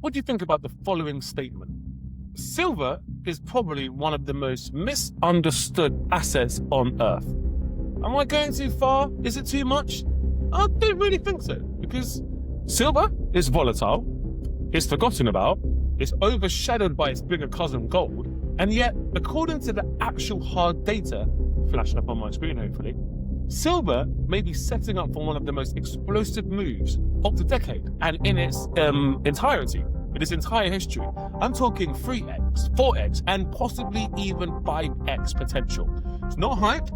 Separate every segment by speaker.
Speaker 1: What do you think about the following statement? Silver is probably one of the most misunderstood assets on Earth. Am I going too far? Is it too much? I don't really think so, because silver is volatile, it's forgotten about, it's overshadowed by its bigger cousin gold, and yet, according to the actual hard data, flashing up on my screen hopefully, silver may be setting up for one of the most explosive moves of the decade, and in its entirety, in its entire history. I'm talking 3x, 4x, and possibly even 5x potential. It's not hype,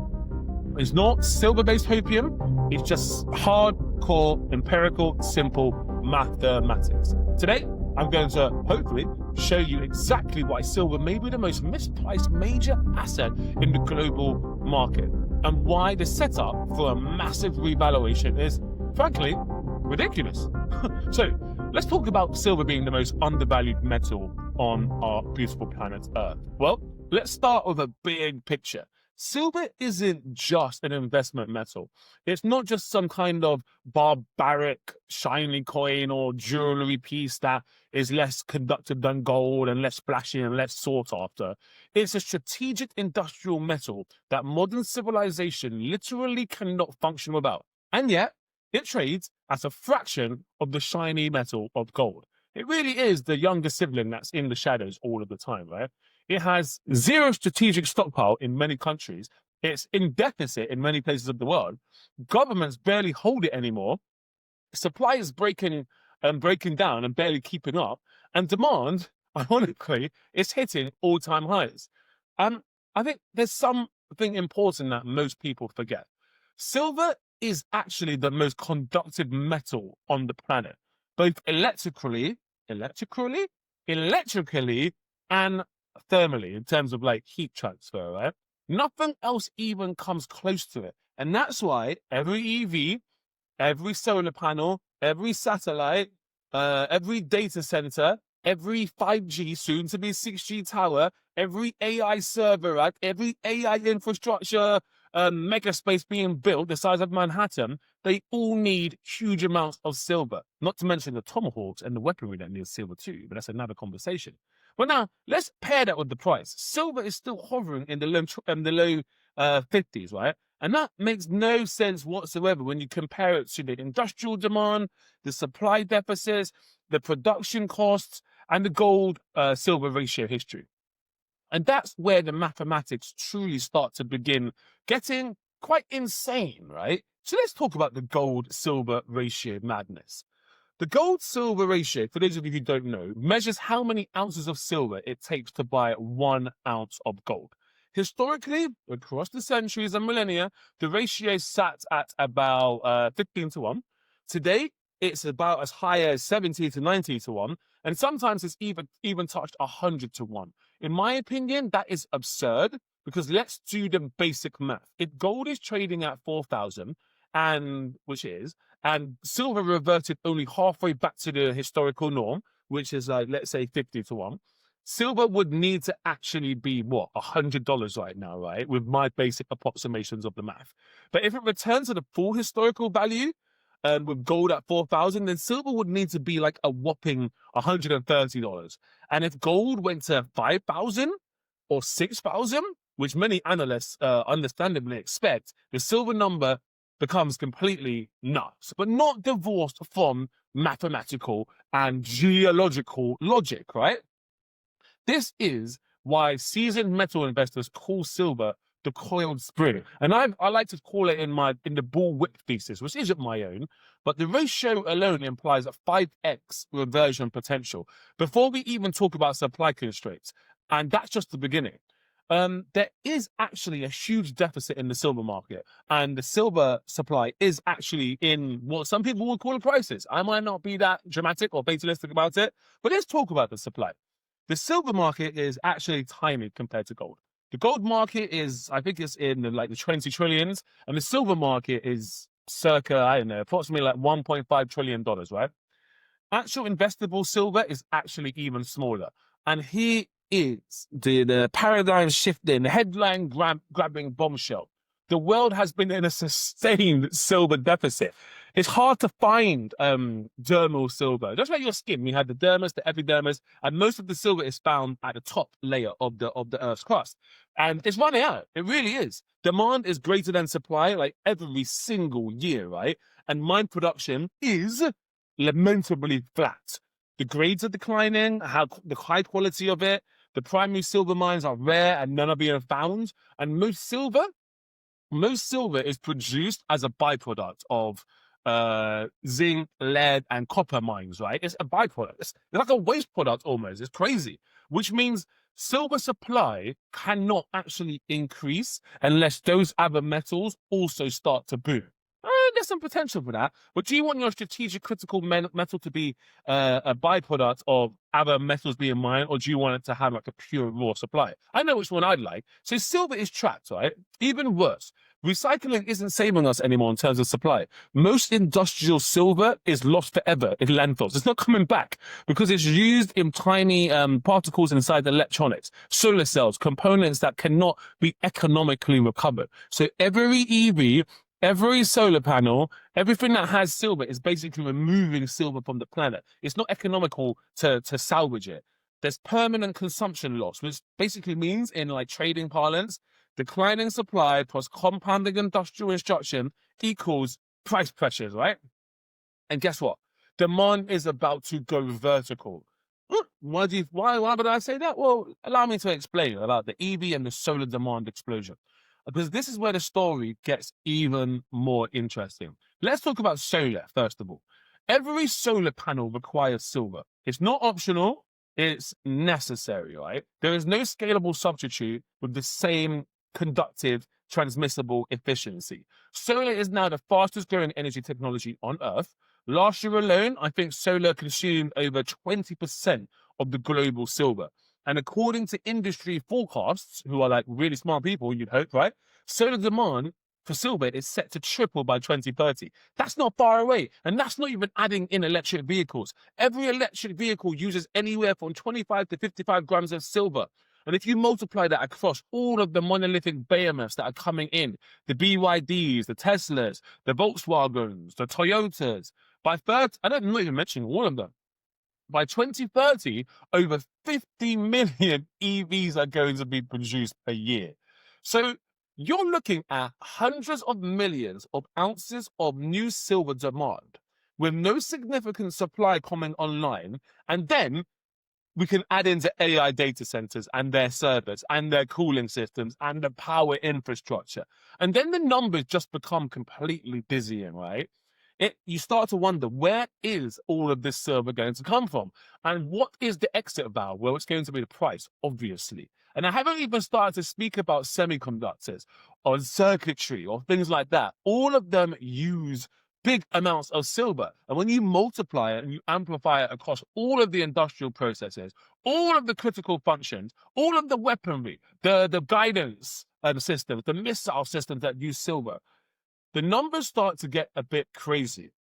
Speaker 1: it's not silver-based hopium, it's just hardcore, empirical, simple mathematics. Today, I'm going to hopefully show you exactly why silver may be the most mispriced major asset in the global market, and why the setup for a massive revaluation is, frankly, ridiculous. So, let's talk about silver being the most undervalued metal on our beautiful planet Earth. Well, let's start with a big picture. Silver isn't just an investment metal. It's not just some kind of barbaric shiny coin or jewelry piece that is less conductive than gold and less flashy and less sought after. It's a strategic industrial metal that modern civilization literally cannot function without. And yet, it trades at a fraction of the shiny metal of gold. It really is the younger sibling that's in the shadows all of the time, right? It has zero strategic stockpile in many countries. It's in deficit in many places of the world. Governments barely hold it anymore. Supply is breaking down and barely keeping up. And demand, ironically, is hitting all-time highs. I think there's something important that most people forget. Silver is actually the most conductive metal on the planet, both electrically, and thermally, in terms of like heat transfer, right? Nothing else even comes close to it. And that's why every EV, every solar panel, every satellite, every data center, every 5G, soon to be 6G tower, every AI server rack, every AI infrastructure mega space being built the size of Manhattan, they all need huge amounts of silver. Not to mention the tomahawks and the weaponry that needs silver too, but that's another conversation. But now, let's pair that with the price. Silver is still hovering in the low 50s, right? And that makes no sense whatsoever when you compare it to the industrial demand, the supply deficits, the production costs, and the gold-silver ratio history. And that's where the mathematics truly start to begin getting quite insane, right? So let's talk about the gold-silver ratio madness. The gold-silver ratio, for those of you who don't know, measures how many ounces of silver it takes to buy 1 ounce of gold. Historically, across the centuries and millennia, the ratio sat at about 15 to 1. Today, it's about as high as 70 to 90 to 1, and sometimes it's even touched 100 to 1. In my opinion, that is absurd, because let's do the basic math. If gold is trading at 4,000, and silver reverted only halfway back to the historical norm, which is like, let's say 50 to 1, silver would need to actually be, what, $100 right now, right? With my basic approximations of the math. But if it returns to the full historical value, with gold at 4,000, then silver would need to be like a whopping $130. And if gold went to 5,000 or 6,000, which many analysts understandably expect, the silver number becomes completely nuts, but not divorced from mathematical and geological logic, right? This is why seasoned metal investors call silver the coiled spring. And I like to call it in the bullwhip thesis, which isn't my own, but the ratio alone implies a 5x reversion potential before we even talk about supply constraints. And that's just the beginning. There is actually a huge deficit in the silver market, and the silver supply is actually in what some people would call a crisis. I might not be that dramatic or fatalistic about it, but let's talk about the supply. The silver market is actually tiny compared to gold. The gold market is, I think it's in the 20 trillions, and the silver market is circa, I don't know, approximately like $1.5 trillion, right? Actual investable silver is actually even smaller. And here is the paradigm shifting, the headline grabbing bombshell. The world has been in a sustained silver deficit. It's hard to find dermal silver. Just like your skin, we had the dermis, the epidermis, and most of the silver is found at the top layer of the Earth's crust. And it's running out. It really is. Demand is greater than supply, like every single year, right? And mine production is lamentably flat. The grades are declining, the high quality of it. The primary silver mines are rare and none are being found. And most silver is produced as a byproduct of zinc, lead, and copper mines, right? It's a byproduct. It's like a waste product almost. It's crazy, which means silver supply cannot actually increase unless those other metals also start to boom. There's some potential for that, but do you want your strategic critical metal to be a byproduct of other metals being mined, or do you want it to have like a pure raw supply? I know which one I'd like. So silver is trapped, right? Even worse, recycling isn't saving us anymore in terms of supply. Most industrial silver is lost forever in landfills. It's not coming back because it's used in tiny particles inside the electronics, solar cells, components that cannot be economically recovered. So every EV, every solar panel, everything that has silver is basically removing silver from the planet. It's not economical to salvage it. There's permanent consumption loss, which basically means, in like trading parlance, declining supply plus compounding industrial destruction equals price pressures, right? And guess what? Demand is about to go vertical. Why would I say that? Well, allow me to explain about the EV and the solar demand explosion, because this is where the story gets even more interesting. Let's talk about solar, first of all. Every solar panel requires silver. It's not optional, it's necessary, right? There is no scalable substitute with the same conductive, transmissible efficiency. Solar is now the fastest growing energy technology on Earth. Last year alone, I think solar consumed over 20% of the global silver. And according to industry forecasts, who are like really smart people, you'd hope, right? Solar demand for silver is set to triple by 2030. That's not far away. And that's not even adding in electric vehicles. Every electric vehicle uses anywhere from 25 to 55 grams of silver. And if you multiply that across all of the monolithic behemoths that are coming in, the BYDs, the Teslas, the Volkswagens, the Toyotas, by 30, I'm not even mentioning all of them. By 2030, over 50 million EVs are going to be produced per year. So you're looking at hundreds of millions of ounces of new silver demand with no significant supply coming online. And then we can add into AI data centers and their servers and their cooling systems and the power infrastructure. And then the numbers just become completely dizzying, right? You start to wonder, where is all of this silver going to come from? And what is the exit valve? Well, it's going to be the price, obviously. And I haven't even started to speak about semiconductors or circuitry or things like that. All of them use big amounts of silver. And when you multiply it and you amplify it across all of the industrial processes, all of the critical functions, all of the weaponry, the guidance systems, the missile systems that use silver, the numbers start to get a bit crazy.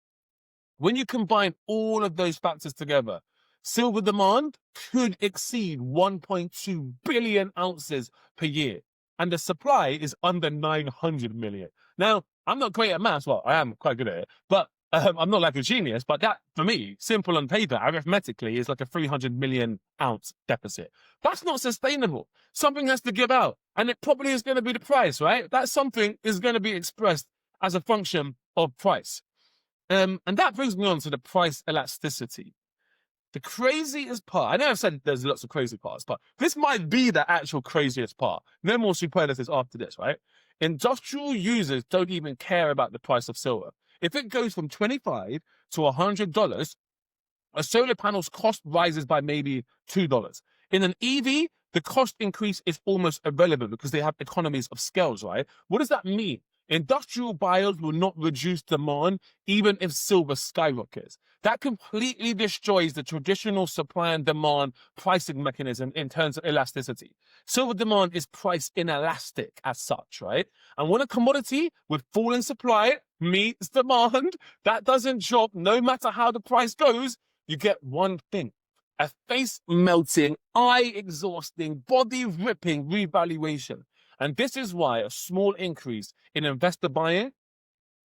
Speaker 1: When you combine all of those factors together, silver demand could exceed 1.2 billion ounces per year, and the supply is under 900 million. Now, I'm not great at maths. Well, I am quite good at it, but I'm not like a genius. But that, for me, simple on paper, arithmetically, is like a 300 million ounce deficit. That's not sustainable. Something has to give out, and it probably is going to be the price, right? That something is going to be expressed as a function of price. And that brings me on to the price elasticity. The craziest part, I know I've said there's lots of crazy parts, but this might be the actual craziest part. No more superlatives after this, right? Industrial users don't even care about the price of silver. If it goes from $25 to $100, a solar panel's cost rises by maybe $2. In an EV, the cost increase is almost irrelevant because they have economies of scales, right? What does that mean? Industrial buyers will not reduce demand even if silver skyrockets. That completely destroys the traditional supply and demand pricing mechanism in terms of elasticity. Silver demand is price inelastic as such, right? And when a commodity with falling supply meets demand, that doesn't drop no matter how the price goes, you get one thing: a face-melting, eye-exhausting, body-ripping revaluation. And this is why a small increase in investor buying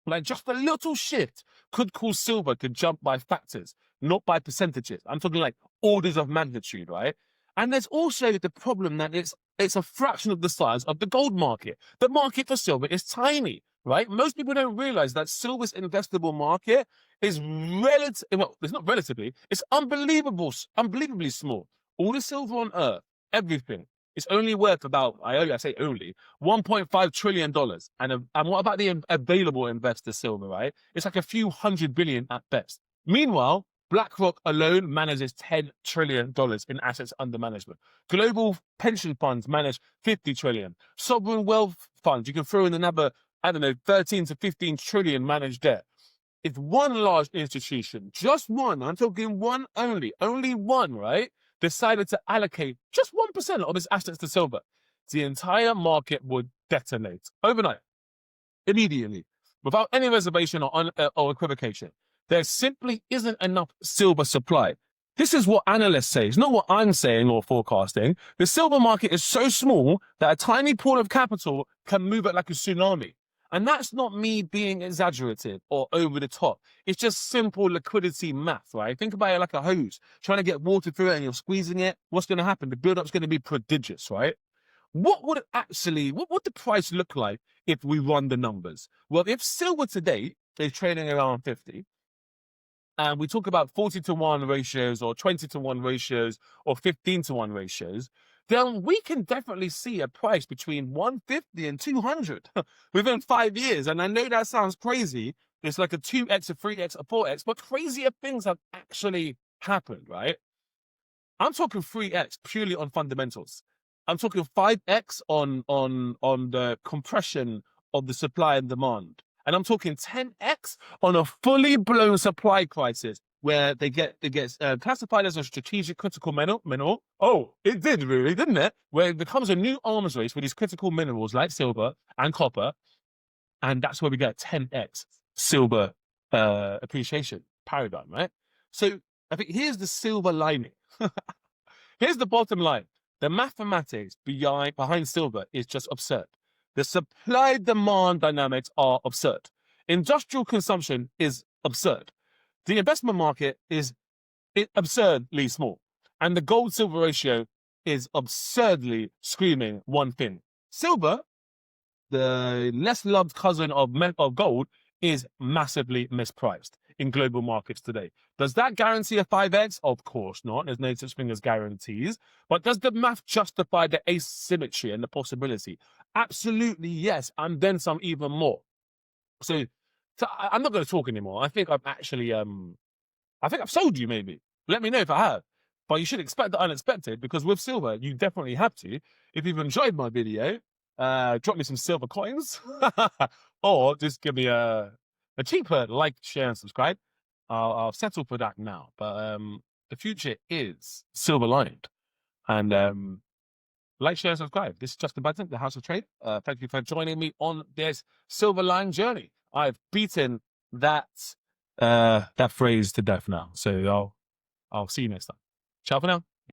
Speaker 1: Like just a little shift could cause silver to jump by factors, not by percentages. I'm talking like orders of magnitude, right? And there's also the problem that it's a fraction of the size of the gold market. The market for silver is tiny, right? Most people don't realize that silver's investable market is well, it's not relatively, it's unbelievably small. All the silver on earth, everything, it's only worth about, I say only, $1.5 trillion. And what about the available investor silver, right? It's like a few $100 billion at best. Meanwhile, BlackRock alone manages $10 trillion in assets under management. Global pension funds manage 50 trillion. Sovereign wealth funds, you can throw in another, 13 to 15 trillion managed debt. If one large institution, just one, I'm talking one only one, right, decided to allocate just 1% of its assets to silver, the entire market would detonate overnight, immediately, without any reservation or equivocation. There simply isn't enough silver supply. This is what analysts say. It's not what I'm saying or forecasting. The silver market is so small that a tiny pool of capital can move it like a tsunami. And that's not me being exaggerative or over the top. It's just simple liquidity math, right? Think about it like a hose. Trying to get water through it and you're squeezing it. What's going to happen? The build-up's going to be prodigious, right? What would the price look like if we run the numbers? Well, if silver today is trading around 50, and we talk about 40-to-1 ratios or 20-to-1 ratios or 15-to-1 ratios, then we can definitely see a price between 150 and 200 within 5 years. And I know that sounds crazy. It's like a 2x, a 3x, a 4x, but crazier things have actually happened, right? I'm talking 3x purely on fundamentals. I'm talking 5x on the compression of the supply and demand. And I'm talking 10x on a fully blown supply crisis where they get classified as a strategic critical mineral. Oh, it did really, didn't it? Where it becomes a new arms race with these critical minerals like silver and copper. And that's where we get 10x silver appreciation paradigm, right? So I think here's the silver lining. Here's the bottom line. The mathematics behind silver is just absurd. The supply-demand dynamics are absurd. Industrial consumption is absurd. The investment market is absurdly small. And the gold-silver ratio is absurdly screaming one thing. Silver, the less loved cousin of gold, is massively mispriced in global markets today. Does that guarantee a 5x? Of course not. There's no such thing as guarantees. But does the math justify the asymmetry and the possibility? Absolutely yes, and then some even more. So I'm not going to talk anymore. I think I've actually, I think I've sold you maybe. Let me know if I have. But you should expect the unexpected, because with silver, you definitely have to. If you've enjoyed my video, drop me some silver coins, or just give me a cheaper like, share, and subscribe. I'll settle for that now. But the future is silver lined, and like, share, and subscribe. This is Justin Badton, the House of Trade. Thank you for joining me on this silver line journey. I've beaten that phrase to death now. So I'll see you next time. Ciao for now.